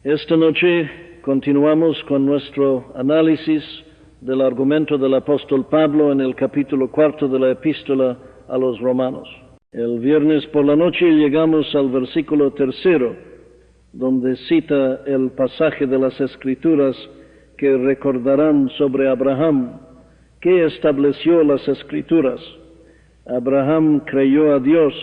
Esta noche continuamos con nuestro análisis del argumento del apóstol Pablo en el capítulo 4 de la epístola a los Romanos. El viernes por la noche llegamos al versículo 3, donde cita el pasaje de las Escrituras que recordarán sobre Abraham, que estableció las Escrituras. Abraham creyó a Dios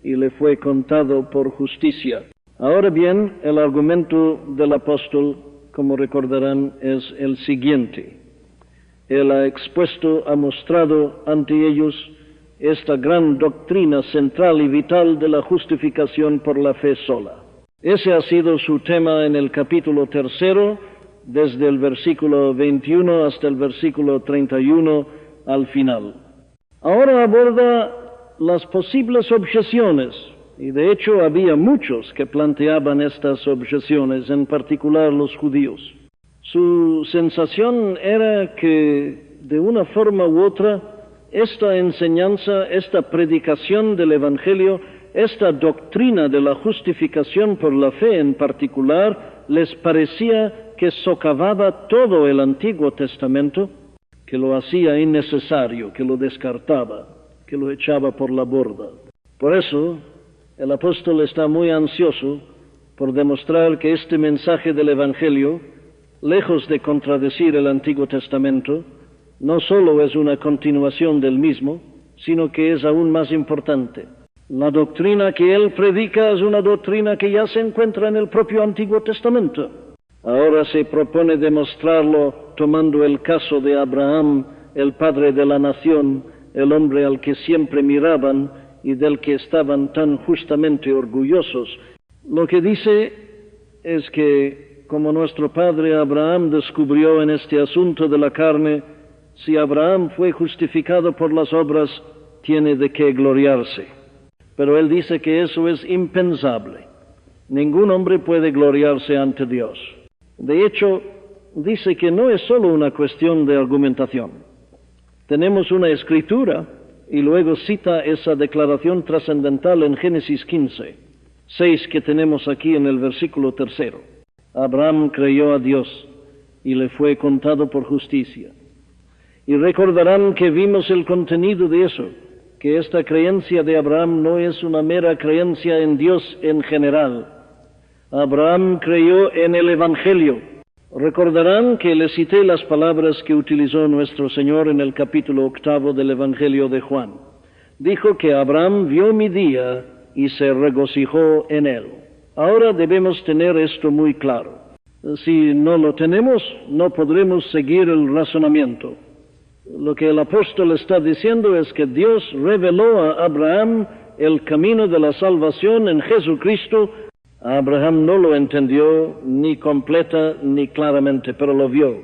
y le fue contado por justicia. Ahora bien, el argumento del apóstol, como recordarán, es el siguiente. Él ha mostrado ante ellos esta gran doctrina central y vital de la justificación por la fe sola. Ese ha sido su tema en el capítulo 3, desde el versículo 21 hasta el versículo 31 al final. Ahora aborda las posibles objeciones, y de hecho había muchos que planteaban estas objeciones, en particular los judíos. Su sensación era que, de una forma u otra, esta enseñanza, esta predicación del Evangelio, esta doctrina de la justificación por la fe en particular, les parecía que socavaba todo el Antiguo Testamento, que lo hacía innecesario, que lo descartaba, que lo echaba por la borda. Por eso, el apóstol está muy ansioso por demostrar que este mensaje del Evangelio, lejos de contradecir el Antiguo Testamento, no solo es una continuación del mismo, sino que es aún más importante. La doctrina que él predica es una doctrina que ya se encuentra en el propio Antiguo Testamento. Ahora se propone demostrarlo tomando el caso de Abraham, el padre de la nación, el hombre al que siempre miraban y del que estaban tan justamente orgullosos. Lo que dice es que, como nuestro padre Abraham descubrió en este asunto de la carne, si Abraham fue justificado por las obras, tiene de qué gloriarse. Pero él dice que eso es impensable. Ningún hombre puede gloriarse ante Dios. De hecho, dice que no es solo una cuestión de argumentación. Tenemos una escritura y luego cita esa declaración trascendental en Génesis 15, 6 que tenemos aquí en el versículo 3. Abraham creyó a Dios y le fue contado por justicia. Y recordarán que vimos el contenido de eso, que esta creencia de Abraham no es una mera creencia en Dios en general. Abraham creyó en el Evangelio. Recordarán que les cité las palabras que utilizó nuestro Señor en el capítulo 8 del Evangelio de Juan. Dijo que Abraham vio mi día y se regocijó en él. Ahora debemos tener esto muy claro. Si no lo tenemos, no podremos seguir el razonamiento. Lo que el apóstol está diciendo es que Dios reveló a Abraham el camino de la salvación en Jesucristo. Abraham no lo entendió ni completa ni claramente, pero lo vio.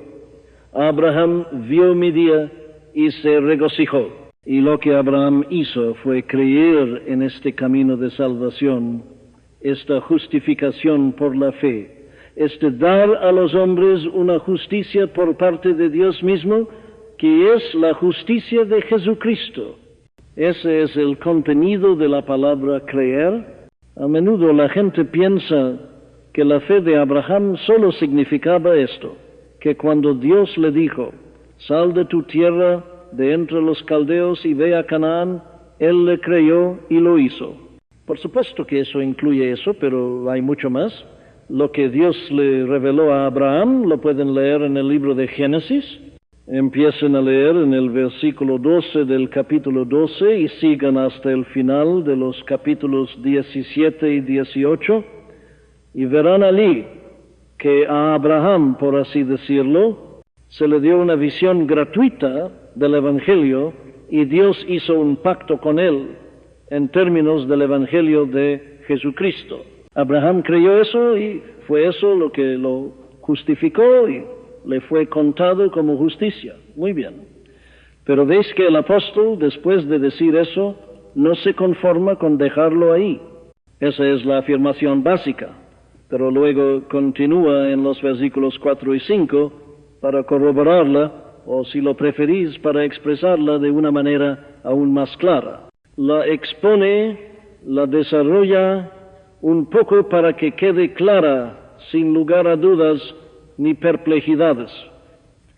Abraham vio mi día y se regocijó. Y lo que Abraham hizo fue creer en este camino de salvación, esta justificación por la fe, dar a los hombres una justicia por parte de Dios mismo, que es la justicia de Jesucristo. Ese es el contenido de la palabra creer. A menudo la gente piensa que la fe de Abraham solo significaba esto, que cuando Dios le dijo, sal de tu tierra, de entre los caldeos y ve a Canaán, él le creyó y lo hizo. Por supuesto que eso incluye eso, pero hay mucho más. Lo que Dios le reveló a Abraham lo pueden leer en el libro de Génesis. Empiecen a leer en el versículo 12 del capítulo 12 y sigan hasta el final de los capítulos 17 y 18 y verán allí que a Abraham, por así decirlo, se le dio una visión gratuita del Evangelio y Dios hizo un pacto con él en términos del Evangelio de Jesucristo. Abraham creyó eso y fue eso lo que lo justificó y le fue contado como justicia. Muy bien. Pero veis que el apóstol, después de decir eso, no se conforma con dejarlo ahí. Esa es la afirmación básica. Pero luego continúa en los versículos 4 y 5 para corroborarla, o si lo preferís, para expresarla de una manera aún más clara. La expone, la desarrolla un poco para que quede clara sin lugar a dudas ni perplejidades.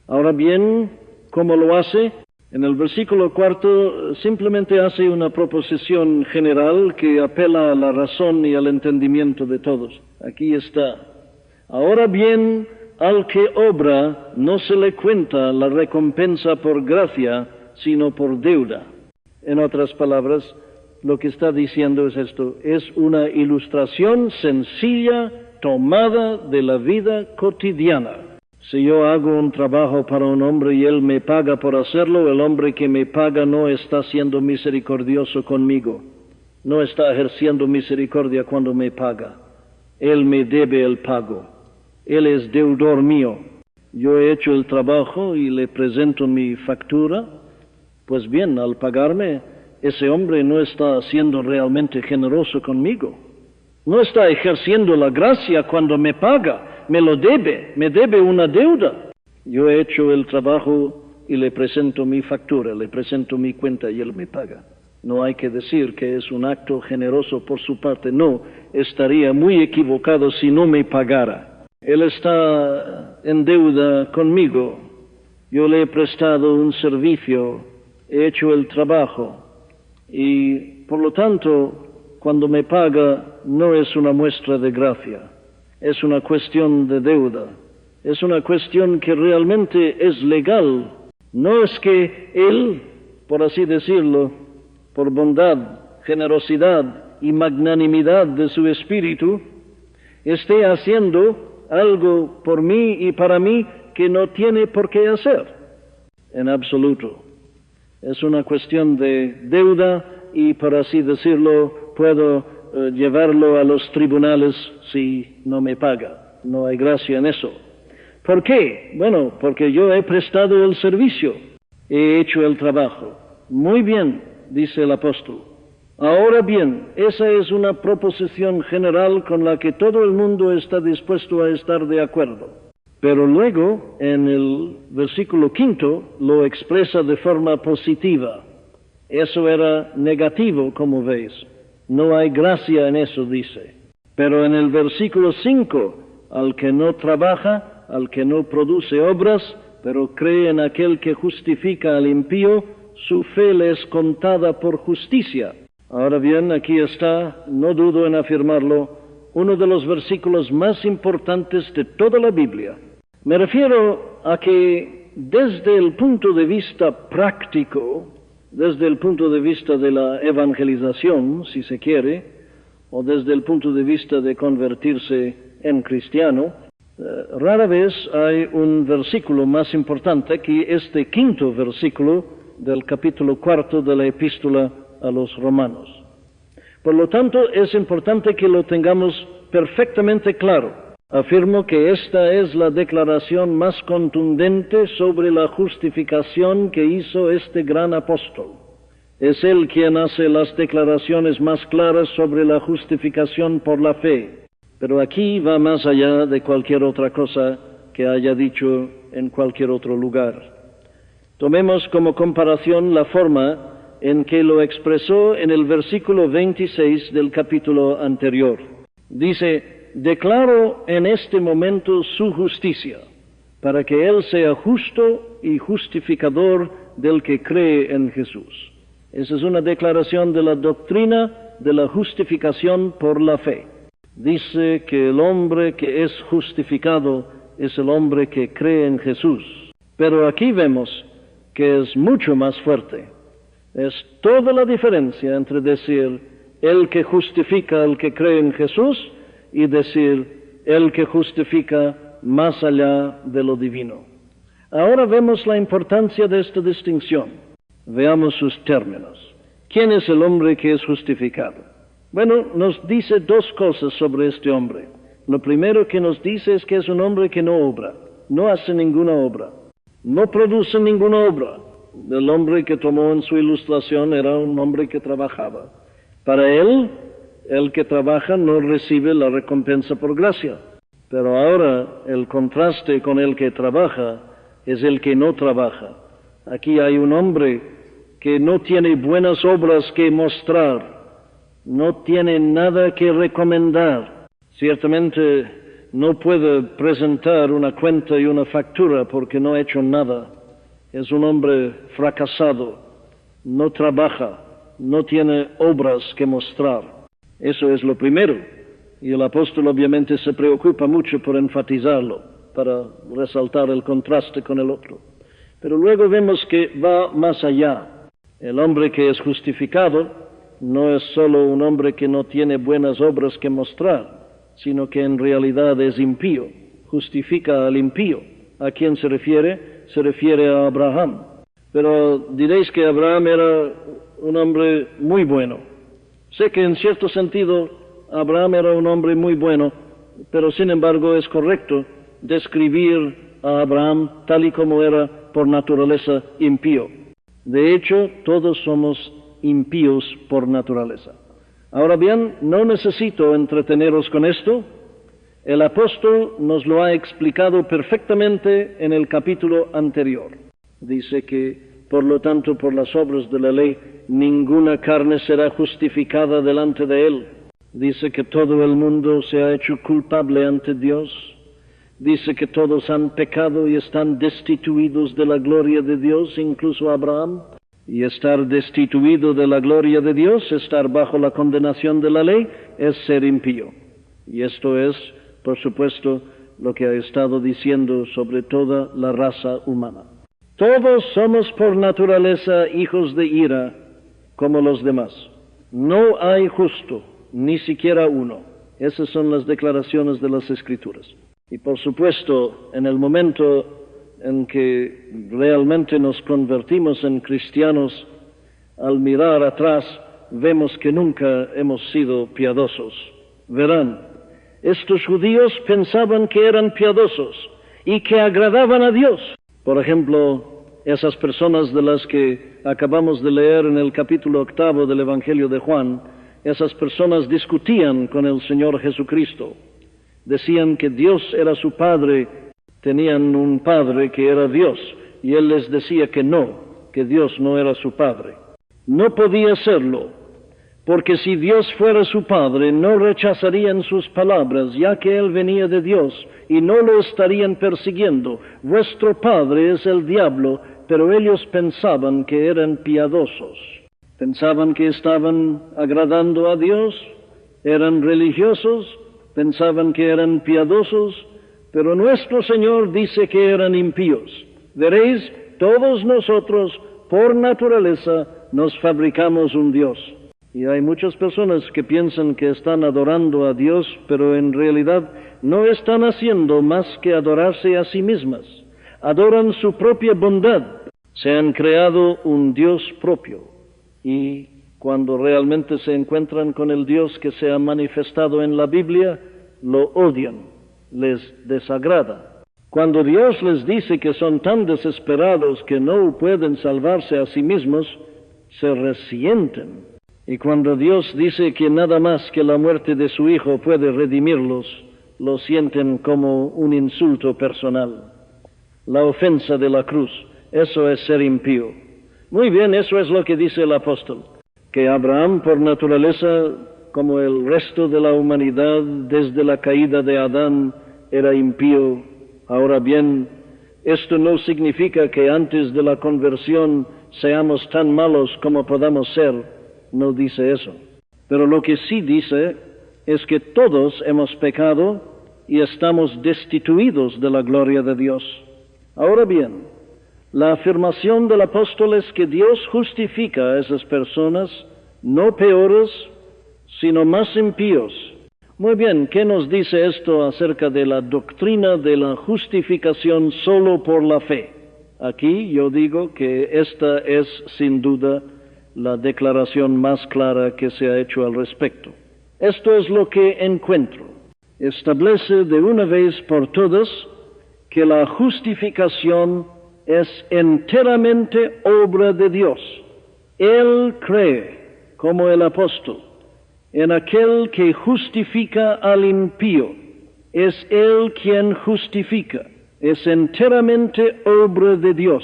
Ahora bien, ¿cómo lo hace? En el versículo 4 simplemente hace una proposición general que apela a la razón y al entendimiento de todos. Aquí está. Ahora bien, al que obra no se le cuenta la recompensa por gracia, sino por deuda. En otras palabras, lo que está diciendo es esto, es una ilustración sencilla tomada de la vida cotidiana. Si yo hago un trabajo para un hombre y él me paga por hacerlo, el hombre que me paga no está siendo misericordioso conmigo, no está ejerciendo misericordia cuando me paga. Él me debe el pago, él es deudor mío. Yo he hecho el trabajo y le presento mi factura. Pues bien, al pagarme, ese hombre no está siendo realmente generoso conmigo. No está ejerciendo la gracia cuando me paga. Me debe una deuda. Yo he hecho el trabajo y le presento mi factura, le presento mi cuenta y él me paga. No hay que decir que es un acto generoso por su parte. No, estaría muy equivocado si no me pagara. Él está en deuda conmigo. Yo le he prestado un servicio, he hecho el trabajo y por lo tanto cuando me paga no es una muestra de gracia, es una cuestión de deuda, es una cuestión que realmente es legal. No es que él, por así decirlo, por bondad, generosidad y magnanimidad de su espíritu, esté haciendo algo por mí y para mí que no tiene por qué hacer, en absoluto. Es una cuestión de deuda y, por así decirlo, puedo llevarlo a los tribunales si no me paga. No hay gracia en eso. ¿Por qué? Bueno, porque yo he prestado el servicio, he hecho el trabajo. Muy bien, dice el apóstol. Ahora bien, esa es una proposición general con la que todo el mundo está dispuesto a estar de acuerdo. Pero luego, en el versículo 5, lo expresa de forma positiva. Eso era negativo, como veis. No hay gracia en eso, dice. Pero en el versículo 5, al que no trabaja, al que no produce obras, pero cree en aquel que justifica al impío, su fe le es contada por justicia. Ahora bien, aquí está, no dudo en afirmarlo, uno de los versículos más importantes de toda la Biblia. Me refiero a que desde el punto de vista práctico, desde el punto de vista de la evangelización, si se quiere, o desde el punto de vista de convertirse en cristiano, rara vez hay un versículo más importante que este 5º versículo del capítulo 4 de la epístola a los Romanos. Por lo tanto, es importante que lo tengamos perfectamente claro. Afirmo que esta es la declaración más contundente sobre la justificación que hizo este gran apóstol. Es él quien hace las declaraciones más claras sobre la justificación por la fe. Pero aquí va más allá de cualquier otra cosa que haya dicho en cualquier otro lugar. Tomemos como comparación la forma en que lo expresó en el versículo 26 del capítulo anterior. Dice: declaro en este momento su justicia, para que Él sea justo y justificador del que cree en Jesús. Esa es una declaración de la doctrina de la justificación por la fe. Dice que el hombre que es justificado es el hombre que cree en Jesús. Pero aquí vemos que es mucho más fuerte. Es toda la diferencia entre decir el que justifica al que cree en Jesús y decir el que justifica más allá de lo divino. Ahora vemos la importancia de esta distinción. Veamos sus términos. ¿Quién es el hombre que es justificado? Bueno, nos dice dos cosas sobre este hombre. Lo primero que nos dice es que es un hombre que no obra, no hace ninguna obra, no produce ninguna obra. El hombre que tomó en su ilustración era un hombre que trabajaba. Para él, el que trabaja no recibe la recompensa por gracia. Pero ahora el contraste con el que trabaja es el que no trabaja. Aquí hay un hombre que no tiene buenas obras que mostrar, no tiene nada que recomendar. Ciertamente no puede presentar una cuenta y una factura porque no ha hecho nada. Es un hombre fracasado, no trabaja, no tiene obras que mostrar. Eso es lo primero. Y el apóstol obviamente se preocupa mucho por enfatizarlo, para resaltar el contraste con el otro. Pero luego vemos que va más allá. El hombre que es justificado no es solo un hombre que no tiene buenas obras que mostrar, sino que en realidad es impío. Justifica al impío. ¿A quién se refiere? Se refiere a Abraham. Pero diréis que Abraham era un hombre muy bueno. Sé que en cierto sentido Abraham era un hombre muy bueno, pero sin embargo es correcto describir a Abraham tal y como era por naturaleza impío. De hecho, todos somos impíos por naturaleza. Ahora bien, no necesito entreteneros con esto. El apóstol nos lo ha explicado perfectamente en el capítulo anterior. Dice que, por lo tanto, por las obras de la ley, ninguna carne será justificada delante de él. Dice que todo el mundo se ha hecho culpable ante Dios. Dice que todos han pecado y están destituidos de la gloria de Dios, incluso Abraham. Y estar destituido de la gloria de Dios, estar bajo la condenación de la ley, es ser impío. Y esto es, por supuesto, lo que ha estado diciendo sobre toda la raza humana. Todos somos por naturaleza hijos de ira, como los demás. No hay justo, ni siquiera uno. Esas son las declaraciones de las Escrituras. Y por supuesto, en el momento en que realmente nos convertimos en cristianos, al mirar atrás, vemos que nunca hemos sido piadosos. Verán, estos judíos pensaban que eran piadosos y que agradaban a Dios. Por ejemplo, esas personas de las que acabamos de leer en el capítulo 8 del Evangelio de Juan, esas personas discutían con el Señor Jesucristo. Decían que Dios era su Padre, tenían un Padre que era Dios, y Él les decía que no, que Dios no era su Padre. No podía serlo, porque si Dios fuera su Padre, no rechazarían sus palabras, ya que Él venía de Dios, y no lo estarían persiguiendo. Vuestro Padre es el diablo, pero ellos pensaban que eran piadosos. Pensaban que estaban agradando a Dios, eran religiosos, pensaban que eran piadosos, pero nuestro Señor dice que eran impíos. Veréis, todos nosotros, por naturaleza, nos fabricamos un Dios. Y hay muchas personas que piensan que están adorando a Dios, pero en realidad no están haciendo más que adorarse a sí mismas. Adoran su propia bondad. Se han creado un Dios propio. Y cuando realmente se encuentran con el Dios que se ha manifestado en la Biblia, lo odian, les desagrada. Cuando Dios les dice que son tan desesperados que no pueden salvarse a sí mismos, se resienten. Y cuando Dios dice que nada más que la muerte de su Hijo puede redimirlos, lo sienten como un insulto personal. La ofensa de la cruz, eso es ser impío. Muy bien, eso es lo que dice el apóstol, que Abraham por naturaleza, como el resto de la humanidad desde la caída de Adán, era impío. Ahora bien, esto no significa que antes de la conversión seamos tan malos como podamos ser. No dice eso. Pero lo que sí dice es que todos hemos pecado y estamos destituidos de la gloria de Dios. Ahora bien, la afirmación del apóstol es que Dios justifica a esas personas, no peores, sino más impíos. Muy bien, ¿qué nos dice esto acerca de la doctrina de la justificación solo por la fe? Aquí yo digo que esta es sin duda la declaración más clara que se ha hecho al respecto. Esto es lo que encuentro. Establece de una vez por todas que la justificación es enteramente obra de Dios. Él cree, como el apóstol, en aquel que justifica al impío. Es Él quien justifica. Es enteramente obra de Dios.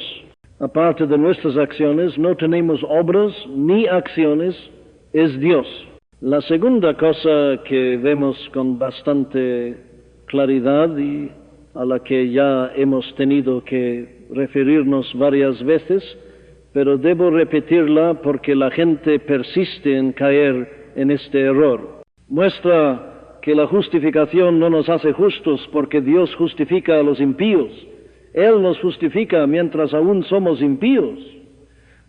Aparte de nuestras acciones, no tenemos obras ni acciones, es Dios. La segunda cosa que vemos con bastante claridad y a la que ya hemos tenido que referirnos varias veces, pero debo repetirla porque la gente persiste en caer en este error. Muestra que la justificación no nos hace justos porque Dios justifica a los impíos. Él nos justifica mientras aún somos impíos.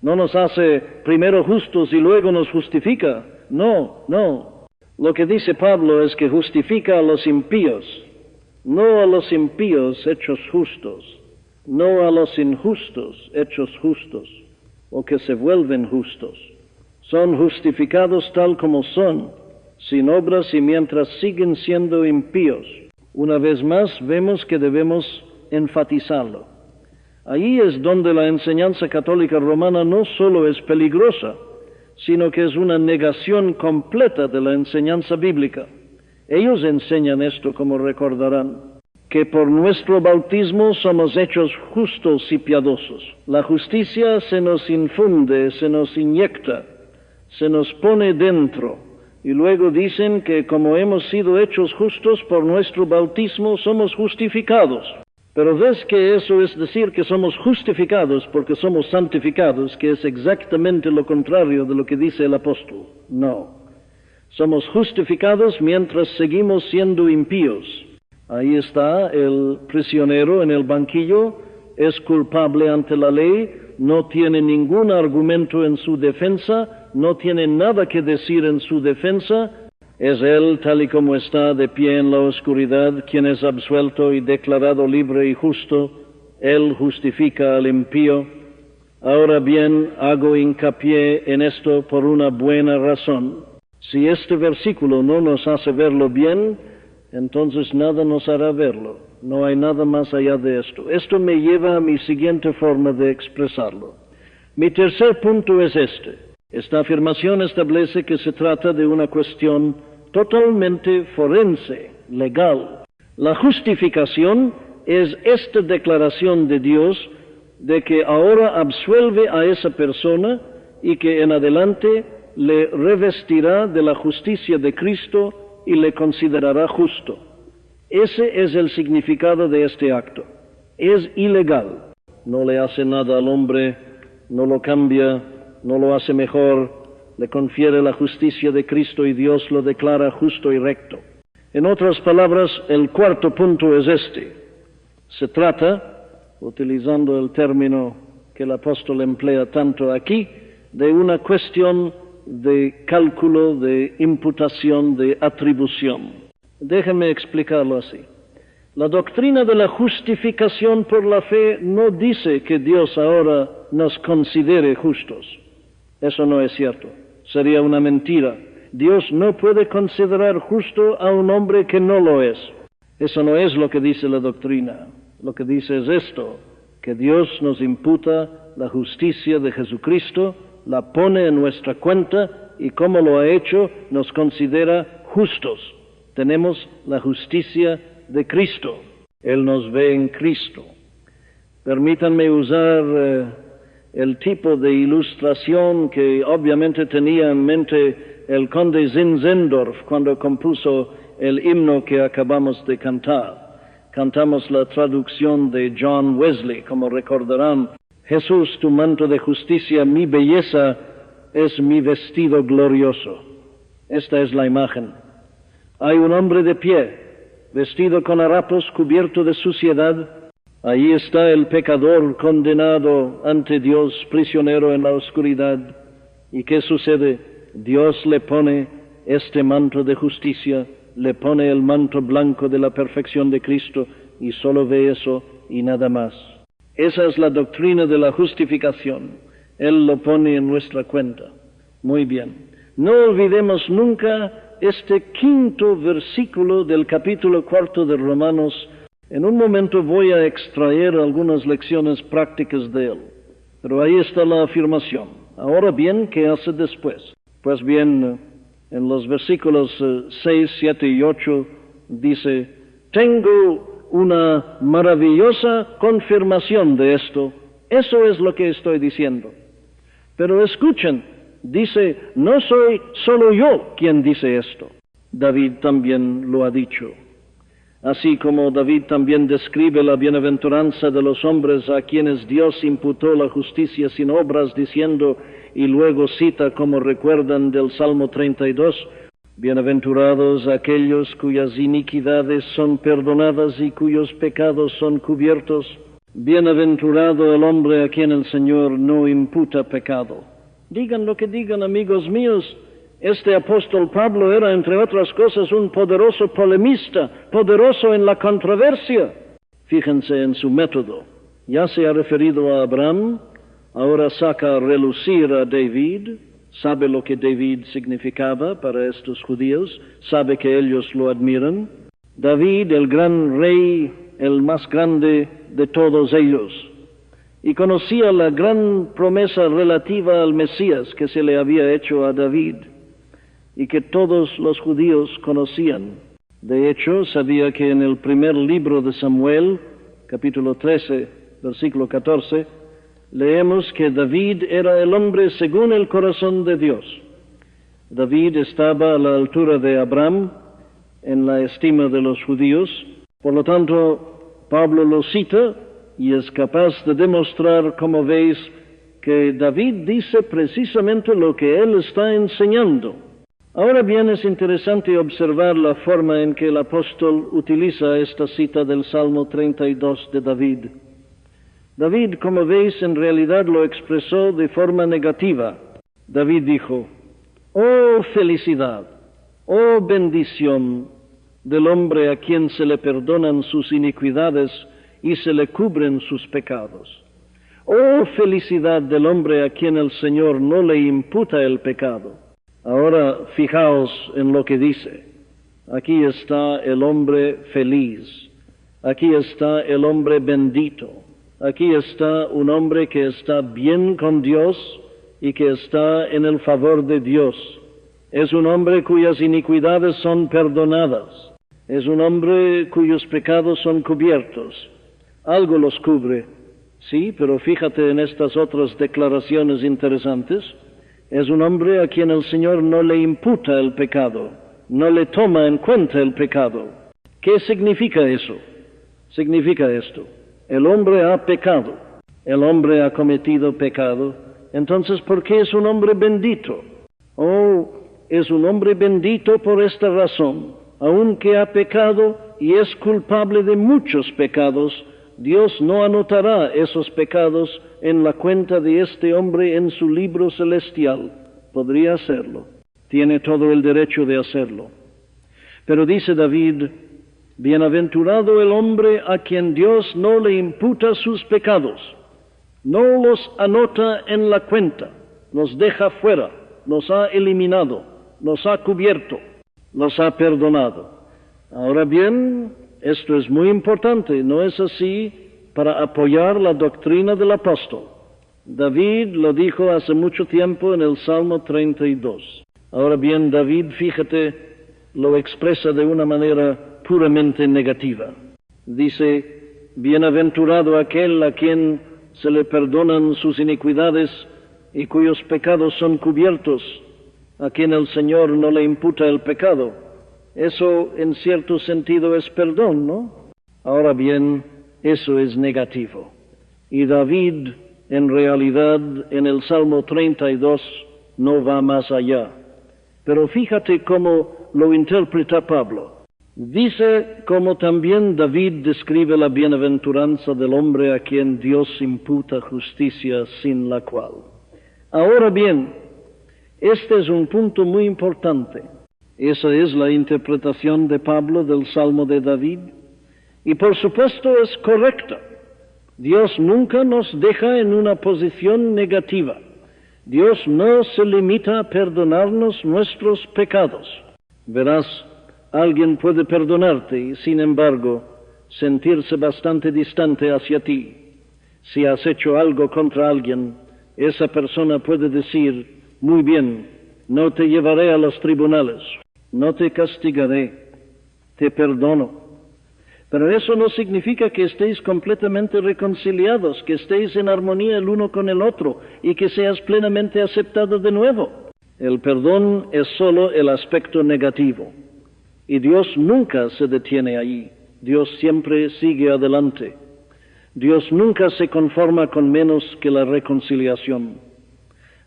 No nos hace primero justos y luego nos justifica. No, no. Lo que dice Pablo es que justifica a los impíos, no a los impíos hechos justos, no a los injustos hechos justos, o que se vuelven justos. Son justificados tal como son, sin obras y mientras siguen siendo impíos. Una vez más vemos que debemos enfatizarlo. Ahí es donde la enseñanza católica romana no solo es peligrosa, sino que es una negación completa de la enseñanza bíblica. Ellos enseñan esto, como recordarán, que por nuestro bautismo somos hechos justos y piadosos. La justicia se nos infunde, se nos inyecta, se nos pone dentro. Y luego dicen que como hemos sido hechos justos por nuestro bautismo, somos justificados. Pero ves que eso es decir que somos justificados porque somos santificados, que es exactamente lo contrario de lo que dice el apóstol. No. Somos justificados mientras seguimos siendo impíos. Ahí está el prisionero en el banquillo, es culpable ante la ley, no tiene ningún argumento en su defensa, no tiene nada que decir en su defensa. Es él, tal y como está de pie en la oscuridad, quien es absuelto y declarado libre y justo. Él justifica al impío. Ahora bien, hago hincapié en esto por una buena razón. Si este versículo no nos hace verlo bien, entonces nada nos hará verlo. No hay nada más allá de esto. Esto me lleva a mi siguiente forma de expresarlo. Mi tercer punto es este. Esta afirmación establece que se trata de una cuestión totalmente forense, legal. La justificación es esta declaración de Dios de que ahora absuelve a esa persona y que en adelante le revestirá de la justicia de Cristo y le considerará justo. Ese es el significado de este acto. Es ilegal. No le hace nada al hombre, no lo cambia, no lo hace mejor, le confiere la justicia de Cristo y Dios lo declara justo y recto. En otras palabras, el cuarto punto es este. Se trata, utilizando el término que el apóstol emplea tanto aquí, de una cuestión de cálculo, de imputación, de atribución. Déjenme explicarlo así. La doctrina de la justificación por la fe no dice que Dios ahora nos considere justos. Eso no es cierto. Sería una mentira. Dios no puede considerar justo a un hombre que no lo es. Eso no es lo que dice la doctrina. Lo que dice es esto, que Dios nos imputa la justicia de Jesucristo, la pone en nuestra cuenta y como lo ha hecho, nos considera justos. Tenemos la justicia de Cristo. Él nos ve en Cristo. Permítanme usar el tipo de ilustración que obviamente tenía en mente el conde Zinzendorf cuando compuso el himno que acabamos de cantar. Cantamos la traducción de John Wesley, como recordarán. Jesús, tu manto de justicia, mi belleza es mi vestido glorioso. Esta es la imagen. Hay un hombre de pie, vestido con harapos, cubierto de suciedad. Ahí está el pecador condenado ante Dios, prisionero en la oscuridad. ¿Y qué sucede? Dios le pone este manto de justicia, le pone el manto blanco de la perfección de Cristo y solo ve eso y nada más. Esa es la doctrina de la justificación. Él lo pone en nuestra cuenta. Muy bien. No olvidemos nunca este quinto versículo del capítulo 4 de Romanos. En un momento voy a extraer algunas lecciones prácticas de él. Pero ahí está la afirmación. Ahora bien, ¿qué hace después? Pues bien, en los versículos 6, 7 y 8 dice, tengo una maravillosa confirmación de esto. Eso es lo que estoy diciendo. Pero escuchen, dice, no soy solo yo quien dice esto. David también lo ha dicho. así como David también describe la bienaventuranza de los hombres a quienes Dios imputó la justicia sin obras, diciendo, y luego cita como recuerdan del Salmo 32, bienaventurados aquellos cuyas iniquidades son perdonadas y cuyos pecados son cubiertos. Bienaventurado el hombre a quien el Señor no imputa pecado. Digan lo que digan, amigos míos, este apóstol Pablo era, entre otras cosas, un poderoso polemista, poderoso en la controversia. Fíjense en su método. Ya se ha referido a Abraham, ahora saca a relucir a David. Sabe lo que David significaba para estos judíos, sabe que ellos lo admiran. David, el gran rey, el más grande de todos ellos, y conocía la gran promesa relativa al Mesías que se le había hecho a David, y que todos los judíos conocían. De hecho, sabía que en el primer libro de Samuel, capítulo 13, versículo 14, leemos que David era el hombre según el corazón de Dios. David estaba a la altura de Abraham en la estima de los judíos. Por lo tanto, Pablo lo cita y es capaz de demostrar, como veis, que David dice precisamente lo que él está enseñando. Ahora bien, es interesante observar la forma en que el apóstol utiliza esta cita del Salmo 32 de David. David, como veis, en realidad lo expresó de forma negativa. David dijo, «Oh felicidad, oh bendición del hombre a quien se le perdonan sus iniquidades y se le cubren sus pecados. Oh felicidad del hombre a quien el Señor no le imputa el pecado». Ahora, fijaos en lo que dice. Aquí está el hombre feliz. Aquí está el hombre bendito. Aquí está un hombre que está bien con Dios y que está en el favor de Dios. Es un hombre cuyas iniquidades son perdonadas. Es un hombre cuyos pecados son cubiertos. Algo los cubre, sí, pero fíjate en estas otras declaraciones interesantes. Es un hombre a quien el Señor no le imputa el pecado, no le toma en cuenta el pecado. ¿Qué significa eso? Significa esto: el hombre ha pecado, el hombre ha cometido pecado. Entonces, ¿por qué es un hombre bendito? Oh, es un hombre bendito por esta razón. Aunque ha pecado y es culpable de muchos pecados, Dios no anotará esos pecados en la cuenta de este hombre en su libro celestial. Podría hacerlo. Tiene todo el derecho de hacerlo. Pero dice David, bienaventurado el hombre a quien Dios no le imputa sus pecados. No los anota en la cuenta, los deja fuera, los ha eliminado, los ha cubierto, los ha perdonado. Ahora bien, esto es muy importante, ¿no es así? Para apoyar la doctrina del apóstol. David lo dijo hace mucho tiempo en el Salmo 32. Ahora bien, David, fíjate, lo expresa de una manera puramente negativa. Dice, bienaventurado aquel a quien se le perdonan sus iniquidades y cuyos pecados son cubiertos, a quien el Señor no le imputa el pecado. Eso, en cierto sentido, es perdón, ¿no? Ahora bien, eso es negativo. Y David, en realidad, en el Salmo 32, no va más allá. Pero fíjate cómo lo interpreta Pablo. Dice como también David describe la bienaventuranza del hombre a quien Dios imputa justicia sin la cual. Ahora bien, este es un punto muy importante. Esa es la interpretación de Pablo del Salmo de David. Y por supuesto es correcta. Dios nunca nos deja en una posición negativa. Dios no se limita a perdonarnos nuestros pecados. Verás, alguien puede perdonarte y, sin embargo, sentirse bastante distante hacia ti. Si has hecho algo contra alguien, esa persona puede decir, muy bien, no te llevaré a los tribunales, no te castigaré, te perdono. Pero eso no significa que estéis completamente reconciliados, que estéis en armonía el uno con el otro y que seas plenamente aceptado de nuevo. El perdón es solo el aspecto negativo y Dios nunca se detiene ahí. Dios siempre sigue adelante. Dios nunca se conforma con menos que la reconciliación.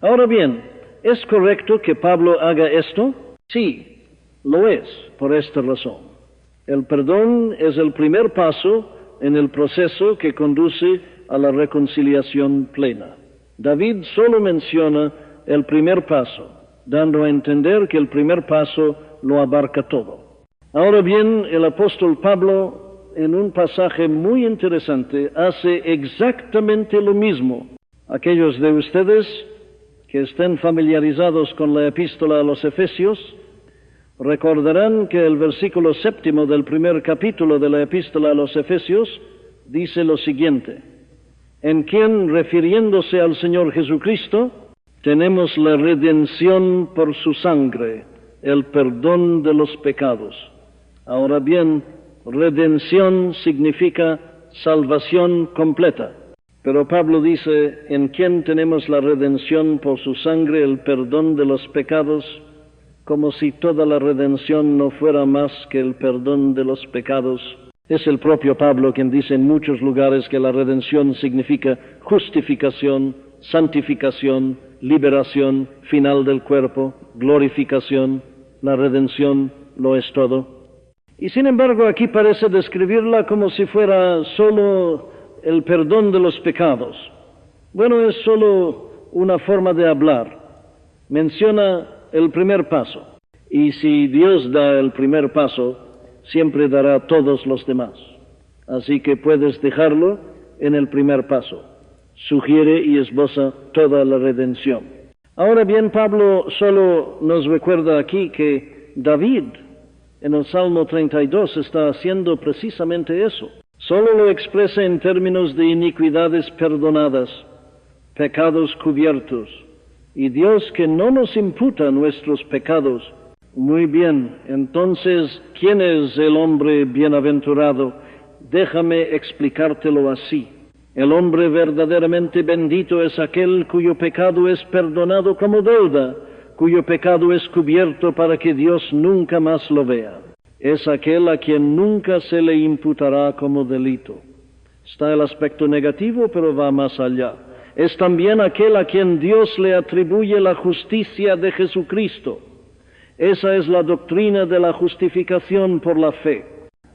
Ahora bien, ¿es correcto que Pablo haga esto? Sí, lo es, por esta razón. El perdón es el primer paso en el proceso que conduce a la reconciliación plena. David solo menciona el primer paso, dando a entender que el primer paso lo abarca todo. Ahora bien, el apóstol Pablo, en un pasaje muy interesante, hace exactamente lo mismo. Aquellos de ustedes que estén familiarizados con la epístola a los Efesios, recordarán que el versículo 7 del primer capítulo de la epístola a los Efesios dice lo siguiente: en quien, refiriéndose al Señor Jesucristo, tenemos la redención por su sangre, el perdón de los pecados. Ahora bien, redención significa salvación completa. Pero Pablo dice, en quien tenemos la redención por su sangre, el perdón de los pecados, como si toda la redención no fuera más que el perdón de los pecados. Es el propio Pablo quien dice en muchos lugares que la redención significa justificación, santificación, liberación, final del cuerpo, glorificación. La redención lo es todo. Y sin embargo aquí parece describirla como si fuera solo el perdón de los pecados. Bueno, es solo una forma de hablar. Menciona el primer paso. Y si Dios da el primer paso, siempre dará todos los demás. Así que puedes dejarlo en el primer paso. Sugiere y esboza toda la redención. Ahora bien, Pablo solo nos recuerda aquí que David, en el Salmo 32, está haciendo precisamente eso. Solo lo expresa en términos de iniquidades perdonadas, pecados cubiertos, y Dios que no nos imputa nuestros pecados. Muy bien, entonces, ¿quién es el hombre bienaventurado? Déjame explicártelo así. El hombre verdaderamente bendito es aquel cuyo pecado es perdonado como deuda, cuyo pecado es cubierto para que Dios nunca más lo vea. Es aquel a quien nunca se le imputará como delito. Está el aspecto negativo, pero va más allá. Es también aquel a quien Dios le atribuye la justicia de Jesucristo. Esa es la doctrina de la justificación por la fe.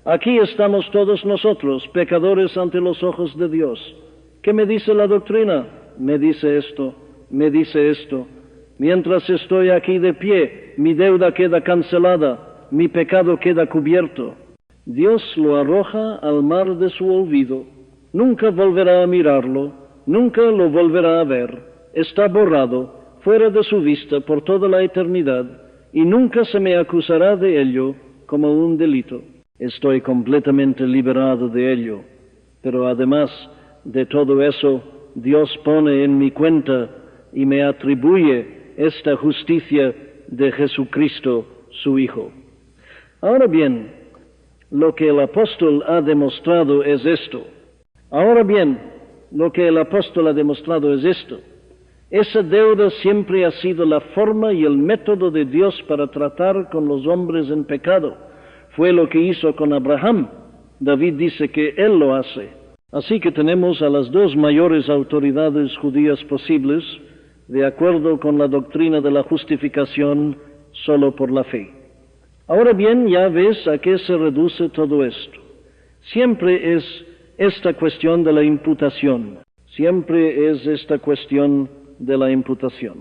Aquí estamos todos nosotros, pecadores ante los ojos de Dios. ¿Qué me dice la doctrina? Me dice esto, me dice esto. Mientras estoy aquí de pie, mi deuda queda cancelada. Mi pecado queda cubierto. Dios lo arroja al mar de su olvido. Nunca volverá a mirarlo, nunca lo volverá a ver. Está borrado, fuera de su vista por toda la eternidad, y nunca se me acusará de ello como un delito. Estoy completamente liberado de ello. Pero además de todo eso, Dios pone en mi cuenta y me atribuye esta justicia de Jesucristo, su Hijo. Ahora bien, lo que el apóstol ha demostrado es esto. Esa deuda siempre ha sido la forma y el método de Dios para tratar con los hombres en pecado. Fue lo que hizo con Abraham. David dice que él lo hace. Así que tenemos a las dos mayores autoridades judías posibles, de acuerdo con la doctrina de la justificación solo por la fe. Ahora bien, ya ves a qué se reduce todo esto. Siempre es esta cuestión de la imputación. Siempre es esta cuestión de la imputación.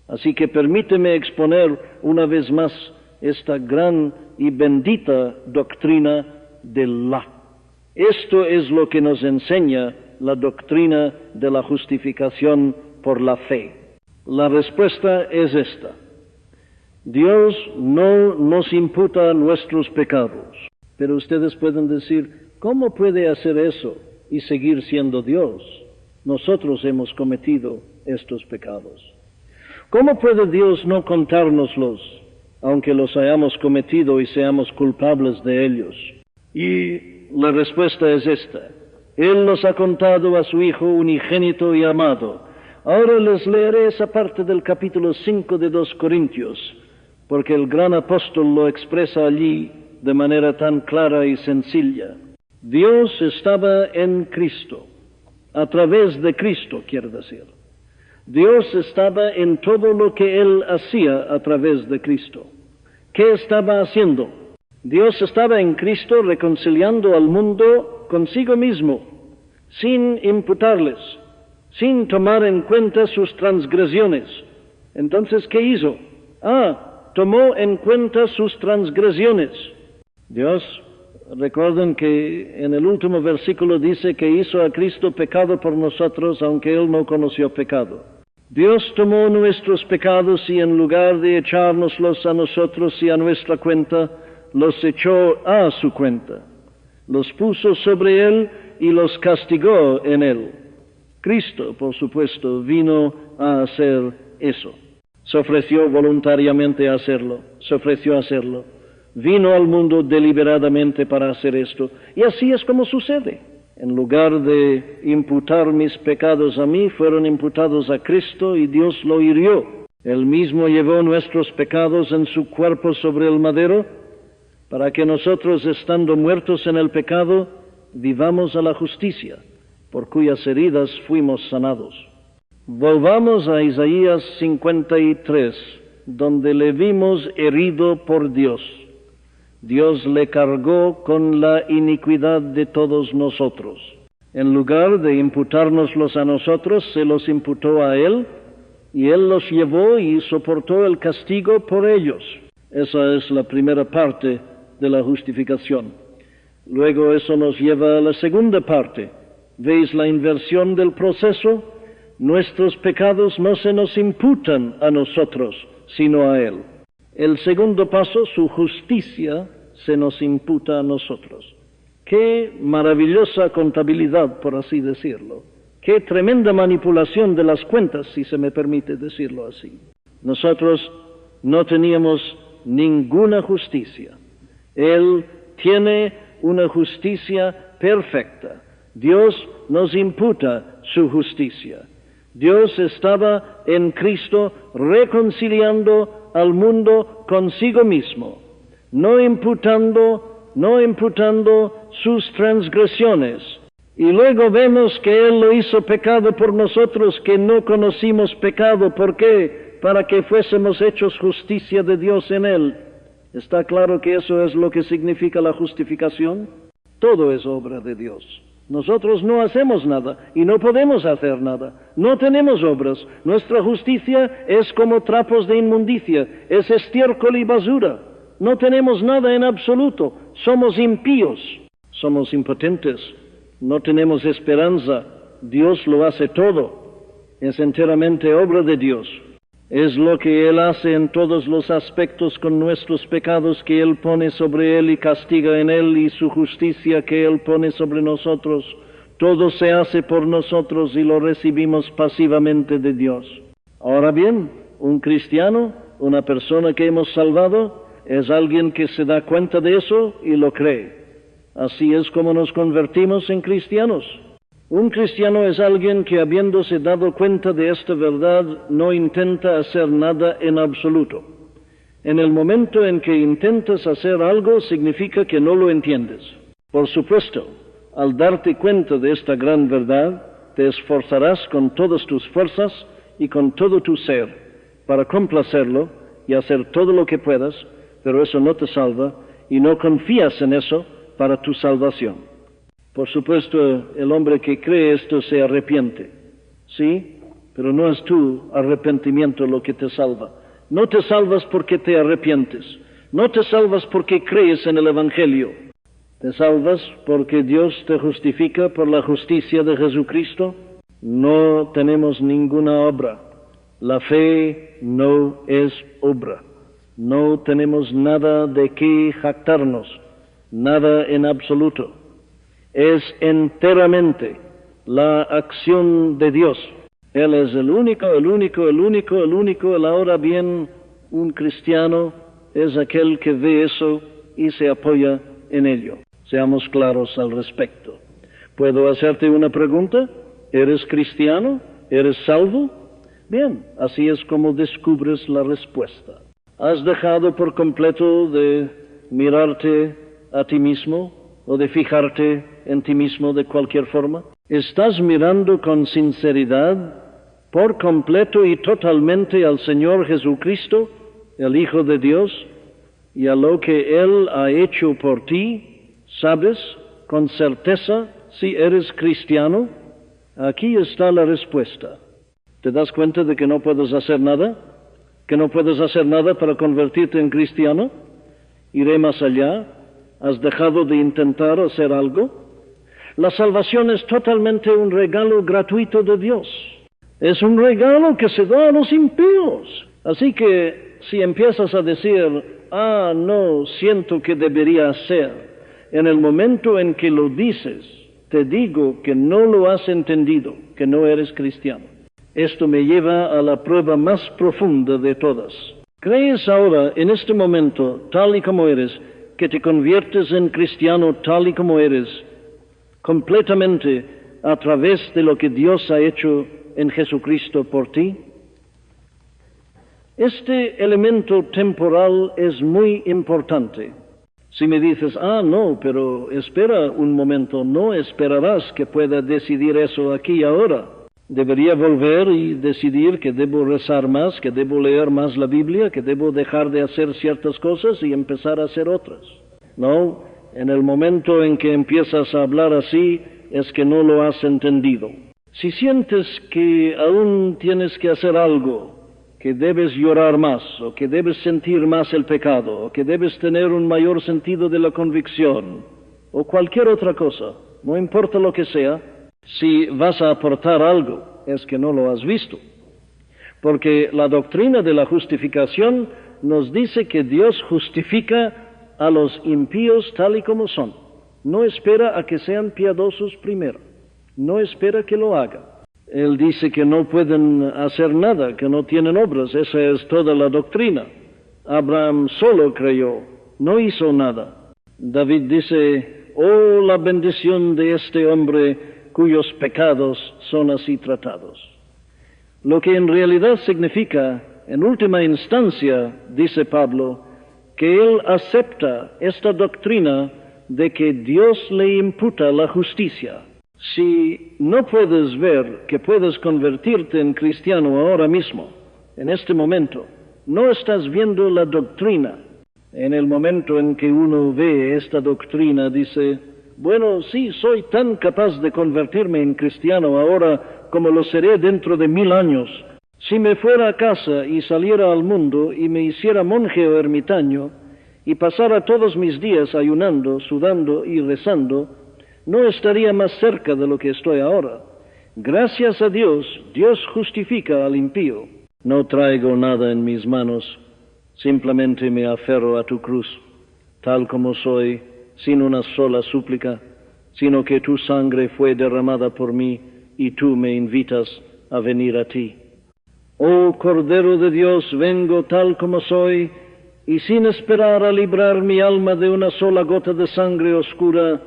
Así que permíteme exponer una vez más esta gran y bendita doctrina del la. Esto es lo que nos enseña la doctrina de la justificación por la fe. La respuesta es esta. Dios no nos imputa nuestros pecados. Pero ustedes pueden decir, ¿cómo puede hacer eso y seguir siendo Dios? Nosotros hemos cometido estos pecados. ¿Cómo puede Dios no contárnoslos, aunque los hayamos cometido y seamos culpables de ellos? Y la respuesta es esta. Él nos ha contado a su Hijo unigénito y amado. Ahora les leeré esa parte del capítulo 5 de 2 Corintios, porque el gran apóstol lo expresa allí de manera tan clara y sencilla. Dios estaba en Cristo, a través de Cristo, quiere decir. Dios estaba en todo lo que Él hacía a través de Cristo. ¿Qué estaba haciendo? Dios estaba en Cristo reconciliando al mundo consigo mismo, sin imputarles, sin tomar en cuenta sus transgresiones. Entonces, ¿qué hizo? Tomó en cuenta sus transgresiones. Dios, recuerden que en el último versículo dice que hizo a Cristo pecado por nosotros, aunque Él no conoció pecado. Dios tomó nuestros pecados y en lugar de echárnoslos a nosotros y a nuestra cuenta, los echó a su cuenta. Los puso sobre Él y los castigó en Él. Cristo, por supuesto, vino a hacer eso. Se ofreció voluntariamente a hacerlo, se ofreció a hacerlo. Vino al mundo deliberadamente para hacer esto. Y así es como sucede. En lugar de imputar mis pecados a mí, fueron imputados a Cristo y Dios lo hirió. Él mismo llevó nuestros pecados en su cuerpo sobre el madero, para que nosotros, estando muertos en el pecado, vivamos a la justicia, por cuyas heridas fuimos sanados. Volvamos a Isaías 53, donde le vimos herido por Dios. Dios le cargó con la iniquidad de todos nosotros. En lugar de imputárnoslos a nosotros, se los imputó a Él, y Él los llevó y soportó el castigo por ellos. Esa es la primera parte de la justificación. Luego eso nos lleva a la segunda parte. ¿Veis la inversión del proceso? Nuestros pecados no se nos imputan a nosotros, sino a Él. El segundo paso, su justicia, se nos imputa a nosotros. Qué maravillosa contabilidad, por así decirlo. Qué tremenda manipulación de las cuentas, si se me permite decirlo así. Nosotros no teníamos ninguna justicia. Él tiene una justicia perfecta. Dios nos imputa su justicia. Dios estaba en Cristo reconciliando al mundo consigo mismo, no imputando sus transgresiones. Y luego vemos que Él lo hizo pecado por nosotros que no conocimos pecado. ¿Por qué? Para que fuésemos hechos justicia de Dios en Él. ¿Está claro que eso es lo que significa la justificación? Todo es obra de Dios. Nosotros no hacemos nada y no podemos hacer nada. No tenemos obras. Nuestra justicia es como trapos de inmundicia, es estiércol y basura. No tenemos nada en absoluto. Somos impíos, somos impotentes, no tenemos esperanza. Dios lo hace todo. Es enteramente obra de Dios. Es lo que Él hace en todos los aspectos con nuestros pecados que Él pone sobre Él y castiga en Él, y su justicia que Él pone sobre nosotros. Todo se hace por nosotros y lo recibimos pasivamente de Dios. Ahora bien, un cristiano, una persona que hemos salvado, es alguien que se da cuenta de eso y lo cree. Así es como nos convertimos en cristianos. Un cristiano es alguien que, habiéndose dado cuenta de esta verdad, no intenta hacer nada en absoluto. En el momento en que intentas hacer algo, significa que no lo entiendes. Por supuesto, al darte cuenta de esta gran verdad, te esforzarás con todas tus fuerzas y con todo tu ser para complacerlo y hacer todo lo que puedas, pero eso no te salva y no confías en eso para tu salvación. Por supuesto, el hombre que cree esto se arrepiente, ¿sí? Pero no es tu arrepentimiento lo que te salva. No te salvas porque te arrepientes. No te salvas porque crees en el Evangelio. Te salvas porque Dios te justifica por la justicia de Jesucristo. No tenemos ninguna obra. La fe no es obra. No tenemos nada de qué jactarnos, nada en absoluto. Es enteramente la acción de Dios. Él es el único. Ahora bien, un cristiano es aquel que ve eso y se apoya en ello. Seamos claros al respecto. ¿Puedo hacerte una pregunta? ¿Eres cristiano? ¿Eres salvo? Bien, así es como descubres la respuesta. ¿Has dejado por completo de mirarte a ti mismo o de fijarte en ti mismo de cualquier forma? ¿Estás mirando con sinceridad, por completo y totalmente al Señor Jesucristo, el Hijo de Dios, y a lo que Él ha hecho por ti? ¿Sabes con certeza si eres cristiano? Aquí está la respuesta. ¿Te das cuenta de que no puedes hacer nada? ¿Que no puedes hacer nada para convertirte en cristiano? Iré más allá. ¿Has dejado de intentar hacer algo? La salvación es totalmente un regalo gratuito de Dios. Es un regalo que se da a los impíos. Así que si empiezas a decir, no, siento que debería hacer, en el momento en que lo dices, te digo que no lo has entendido, que no eres cristiano. Esto me lleva a la prueba más profunda de todas. ¿Crees ahora, en este momento, tal y como eres, que te conviertes en cristiano tal y como eres, completamente a través de lo que Dios ha hecho en Jesucristo por ti? Este elemento temporal es muy importante. Si me dices, no, pero espera un momento, no esperarás que pueda decidir eso aquí y ahora. Debería volver y decidir que debo rezar más, que debo leer más la Biblia, que debo dejar de hacer ciertas cosas y empezar a hacer otras. No, en el momento en que empiezas a hablar así, es que no lo has entendido. Si sientes que aún tienes que hacer algo, que debes llorar más, o que debes sentir más el pecado, o que debes tener un mayor sentido de la convicción, o cualquier otra cosa, no importa lo que sea, si vas a aportar algo, es que no lo has visto. Porque la doctrina de la justificación nos dice que Dios justifica a los impíos tal y como son. No espera a que sean piadosos primero. No espera que lo hagan. Él dice que no pueden hacer nada, que no tienen obras. Esa es toda la doctrina. Abraham solo creyó, no hizo nada. David dice, la bendición de este hombre cuyos pecados son así tratados. Lo que en realidad significa, en última instancia, dice Pablo, que él acepta esta doctrina de que Dios le imputa la justicia. Si no puedes ver que puedes convertirte en cristiano ahora mismo, en este momento, no estás viendo la doctrina. En el momento en que uno ve esta doctrina, dice, bueno, sí, soy tan capaz de convertirme en cristiano ahora como lo seré dentro de 1000 años. Si me fuera a casa y saliera al mundo y me hiciera monje o ermitaño y pasara todos mis días ayunando, sudando y rezando, no estaría más cerca de lo que estoy ahora. Gracias a Dios, Dios justifica al impío. No traigo nada en mis manos, simplemente me aferro a tu cruz, tal como soy, sin una sola súplica, sino que tu sangre fue derramada por mí y tú me invitas a venir a ti. Oh Cordero de Dios, vengo tal como soy y sin esperar a librar mi alma de una sola gota de sangre oscura,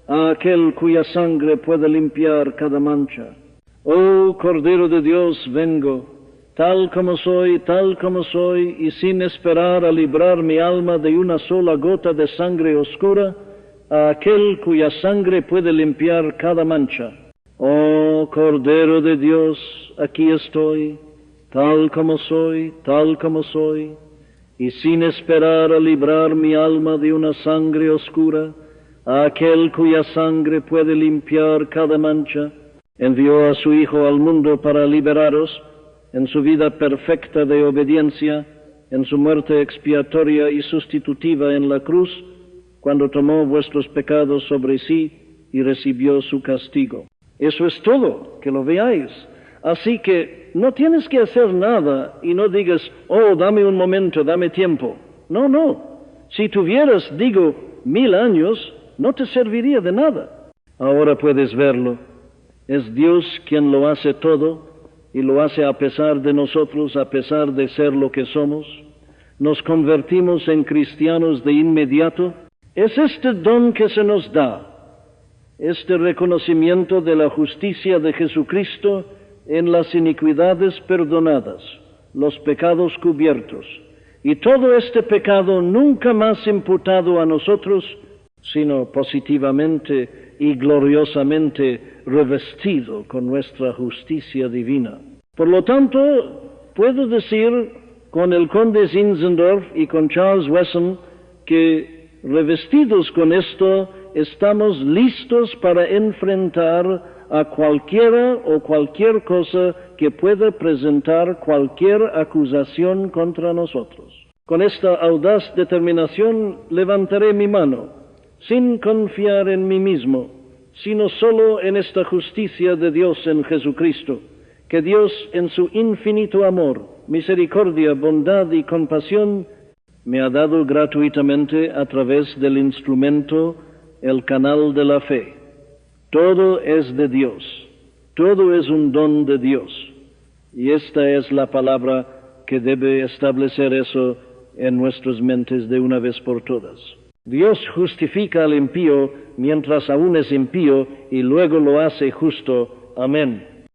a aquel cuya sangre puede limpiar cada mancha. Oh Cordero de Dios, vengo, tal como soy, y sin esperar a librar mi alma de una sola gota de sangre oscura, a aquel cuya sangre puede limpiar cada mancha. Oh Cordero de Dios, aquí estoy, tal como soy, y sin esperar a librar mi alma de una sangre oscura, a aquel cuya sangre puede limpiar cada mancha, envió a su Hijo al mundo para liberaros, en su vida perfecta de obediencia, en su muerte expiatoria y sustitutiva en la cruz, cuando tomó vuestros pecados sobre sí y recibió su castigo. Eso es todo, que lo veáis. Así que no tienes que hacer nada y no digas, dame un momento, dame tiempo. No. Si tuvieras, 1000 años, no te serviría de nada. Ahora puedes verlo. Es Dios quien lo hace todo y lo hace a pesar de nosotros, a pesar de ser lo que somos. Nos convertimos en cristianos de inmediato. Es este don que se nos da, este reconocimiento de la justicia de Jesucristo en las iniquidades perdonadas, los pecados cubiertos, y todo este pecado nunca más imputado a nosotros sino positivamente y gloriosamente revestido con nuestra justicia divina. Por lo tanto, puedo decir con el conde Zinzendorf y con Charles Wesson que revestidos con esto estamos listos para enfrentar a cualquiera o cualquier cosa que pueda presentar cualquier acusación contra nosotros. Con esta audaz determinación levantaré mi mano, sin confiar en mí mismo, sino solo en esta justicia de Dios en Jesucristo, que Dios en su infinito amor, misericordia, bondad y compasión me ha dado gratuitamente a través del instrumento, el canal de la fe. Todo es de Dios, todo es un don de Dios, y esta es la palabra que debe establecer eso en nuestras mentes de una vez por todas. Dios justifica al impío mientras aún es impío y luego lo hace justo. Amén.